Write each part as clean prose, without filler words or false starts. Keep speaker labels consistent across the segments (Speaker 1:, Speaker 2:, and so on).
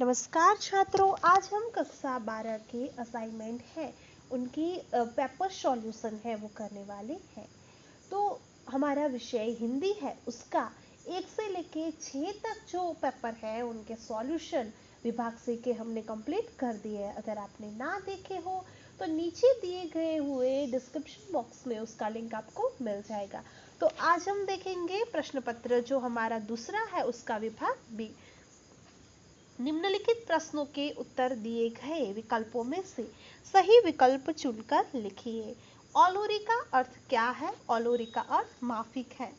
Speaker 1: नमस्कार छात्रों, आज हम कक्षा 12 के असाइनमेंट है उनकी पेपर सॉल्यूशन है वो करने वाले हैं। तो हमारा विषय हिंदी है, उसका 1 से लेके 6 तक जो पेपर है उनके सॉल्यूशन विभाग से के हमने कंप्लीट कर दिए हैं। अगर आपने ना देखे हो तो नीचे दिए गए हुए डिस्क्रिप्शन बॉक्स में उसका लिंक आपको मिल जाएगा। तो आज हम देखेंगे प्रश्न पत्र जो हमारा दूसरा है उसका विभाग बी। निम्नलिखित प्रश्नों के उत्तर दिए गए विकल्पों में से सही विकल्प चुनकर लिखिए। औलोरी का अर्थ क्या है? औलोरी का अर्थ माफिक है।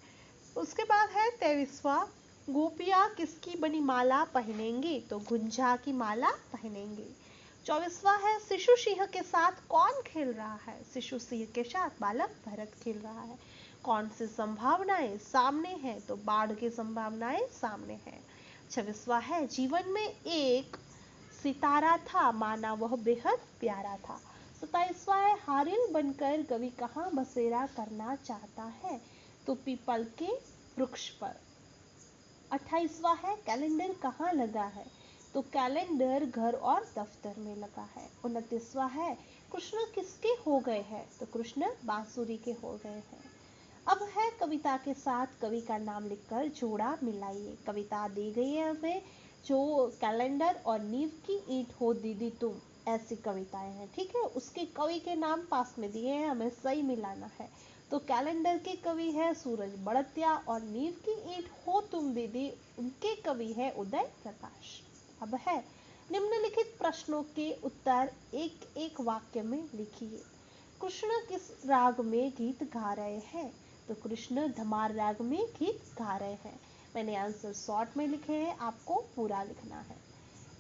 Speaker 1: उसके बाद है 23वां, गोपियां किसकी बनी माला पहनेंगी? तो गुंजा की माला पहनेंगी। 24वां है, शिशु सिंह के साथ कौन खेल रहा है? शिशु सिंह के साथ बालक भरत खेल रहा है। कौन सी संभावनाएं सामने है? तो बाढ़ की संभावनाएं सामने है। 26वां है, जीवन में एक सितारा था, माना वह बेहद प्यारा था। 27वां है, हारिल बनकर कवि कहाँ बसेरा करना चाहता है? तो पीपल के वृक्ष पर। 28वां है, कैलेंडर कहाँ लगा है? तो कैलेंडर घर और दफ्तर में लगा है। 29वां है, कृष्ण किसके हो गए हैं? तो कृष्ण बांसुरी के हो गए हैं। अब है कविता के साथ कवि का नाम लिखकर जोड़ा मिलाइए। कविता दी गई है हमें, जो कैलेंडर और नींव की ईंट हो दीदी तुम, ऐसी कविताएं हैं। ठीक है, उसके कवि के नाम पास में दिए हैं, हमें सही मिलाना है। तो कैलेंडर के कवि है सूरज बड़तिया और नींव की ईंट हो तुम दीदी, उनके कवि है उदय प्रकाश। अब है निम्नलिखित प्रश्नों के उत्तर एक एक वाक्य में लिखिए। कृष्ण किस राग में गीत गा रहे हैं? तो कृष्ण धमार राग में गीत गा रहे हैं। मैंने आंसर शॉर्ट में लिखे हैं, आपको पूरा लिखना है।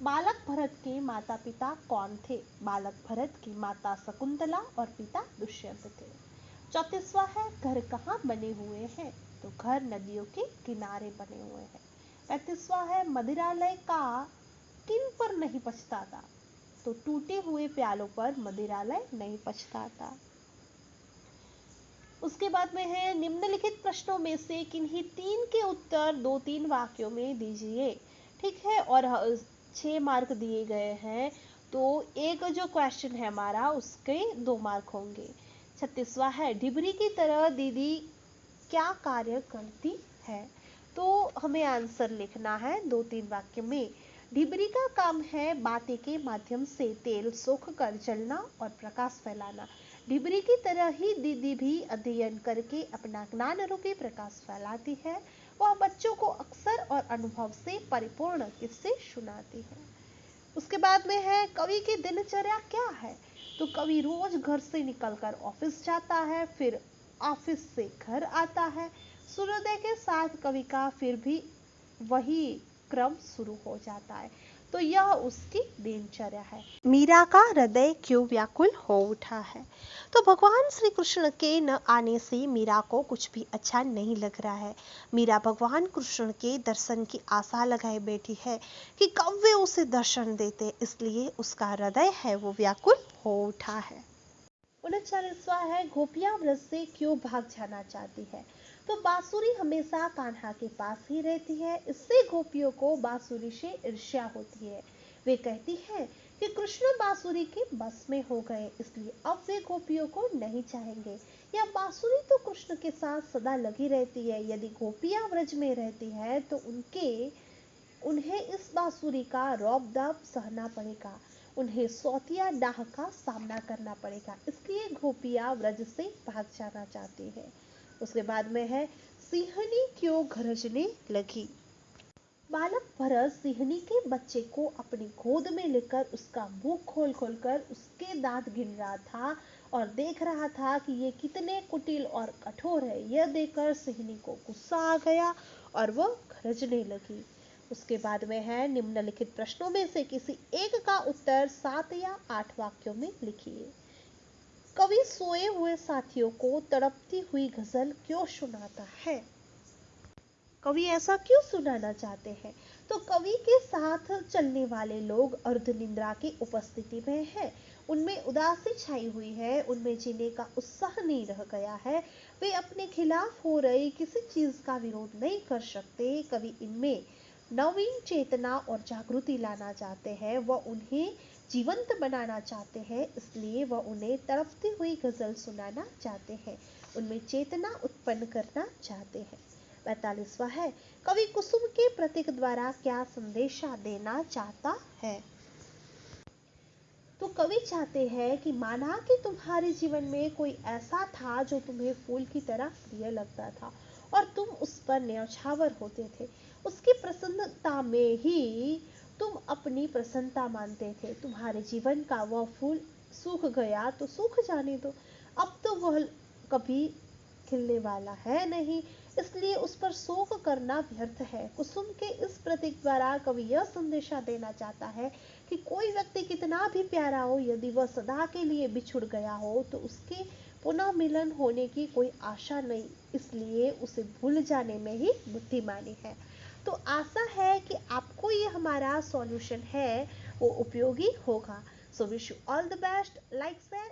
Speaker 1: बालक भरत के माता पिता कौन थे? बालक भरत की माता शकुंतला और पिता दुष्यंत थे। 34वां है, घर कहाँ बने हुए हैं? तो घर नदियों के किनारे बने हुए हैं। 35वां है, मदिरालय का किन पर नहीं पछताता? तो टूटे हुए प्यालों पर मदिरालय नहीं पछताता। उसके बाद में है निम्नलिखित प्रश्नों में से किन्हीं 3 के उत्तर 2-3 वाक्यों में दीजिए। ठीक है, और 6 मार्क दिए गए हैं, तो एक जो क्वेश्चन है हमारा उसके 2 मार्क होंगे। 36वां है, डिबरी की तरह दीदी क्या कार्य करती है? तो हमें आंसर लिखना है 2-3 वाक्य में। डिबरी का काम है बाती के माध्यम से तेल सोख कर जलना और प्रकाश फैलाना। डिबरी की तरह ही दीदी भी अध्ययन करके अपना ज्ञान रूपी प्रकाश फैलाती है। वह बच्चों को अक्सर और अनुभव से परिपूर्ण किस्से सुनाती है। उसके बाद में है कवि की दिनचर्या क्या है? तो कवि रोज घर से निकलकर ऑफिस जाता है, फिर ऑफिस से घर आता है। सूर्योदय के साथ कवि का फिर भी वही क्रम शुरू हो जाता है। तो यह उसकी दिनचर्या है। मीरा का हृदय क्यों व्याकुल हो उठा है? तो भगवान श्री कृष्ण के न आने से मीरा को कुछ भी अच्छा नहीं लग रहा है। मीरा भगवान कृष्ण के दर्शन की आशा लगाए बैठी है कि कब वे उसे दर्शन देते, इसलिए उसका हृदय है वो व्याकुल हो उठा है। 39वां है, गोपियां व्रज से क्यों भाग जाना चाहती है? तो बांसुरी हमेशा कान्हा के पास ही रहती है, इससे गोपियों को बांसुरी से ईर्ष्या होती है। वे कहती हैं कि कृष्ण बांसुरी के बस में हो गए, इसलिए अब वे गोपियों को नहीं चाहेंगे। या बांसुरी तो कृष्ण के साथ सदा लगी रहती है, यदि गोपियां व्रज में रहती है तो उन्हें इस बांसुरी का रौब-दाब सहना पड़ेगा, उन्हें सौतिया डाह का सामना करना पड़ेगा, इसलिए गोपियां व्रज से भाग जाना चाहती है। उसके बाद में है सिंहनी क्यों गरजने लगी? बालक भरत सिंहनी के बच्चे को अपनी गोद में लेकर उसका मुंह खोल खोल कर उसके दांत गिन रहा था और देख रहा था कि ये कितने कुटिल और कठोर है। यह देखकर सिंहनी को गुस्सा आ गया और वह गरजने लगी। उसके बाद में है निम्नलिखित प्रश्नों में से किसी एक का उत्तर 7 या 8 वाक्यों में लिखिए। कवि सोए हुए साथियों को तड़पती हुई गजल क्यों सुनाता है? कवि ऐसा क्यों सुनाना चाहते हैं? तो कवि के साथ चलने वाले लोग अर्धनिद्रा की उपस्थिति में हैं, उनमें उदासी छाई हुई है, उनमें जीने का उत्साह नहीं रह गया है, वे अपने खिलाफ हो रही किसी चीज का विरोध नहीं कर सकते। कवि इनमें नवीन चेतना और जागृति लाना चाहते हैं, वह उन्हें जीवंत बनाना चाहते हैं, इसलिए वह उन्हें तड़पती हुई गजल सुनाना चाहते हैं, उनमें चेतना उत्पन्न करना चाहते हैं। 45वां है, कवि कुसुम के प्रतीक द्वारा क्या संदेशा देना चाहता है। तो कवि चाहते हैं कि माना कि तुम्हारे जीवन में कोई ऐसा था जो तुम्हें फूल की तरह प्रिय लगता था और तुम उस पर न्यौछावर होते थे, उसकी प्रसन्नता में ही तुम अपनी प्रसन्नता मानते थे। तुम्हारे जीवन का वह फूल सूख गया तो सूख जाने दो, अब तो वह कभी खिलने वाला है नहीं, इसलिए उस पर शोक करना व्यर्थ है। कुसुम के इस प्रतीक द्वारा कवि यह संदेशा देना चाहता है कि कोई व्यक्ति कितना भी प्यारा हो, यदि वह सदा के लिए बिछुड़ गया हो तो उसके पुनः मिलन होने की कोई आशा नहीं, इसलिए उसे भूल जाने में ही बुद्धिमानी है। तो आशा है कि आपको ये हमारा सॉल्यूशन है वो उपयोगी होगा। So wish you all the best. Like share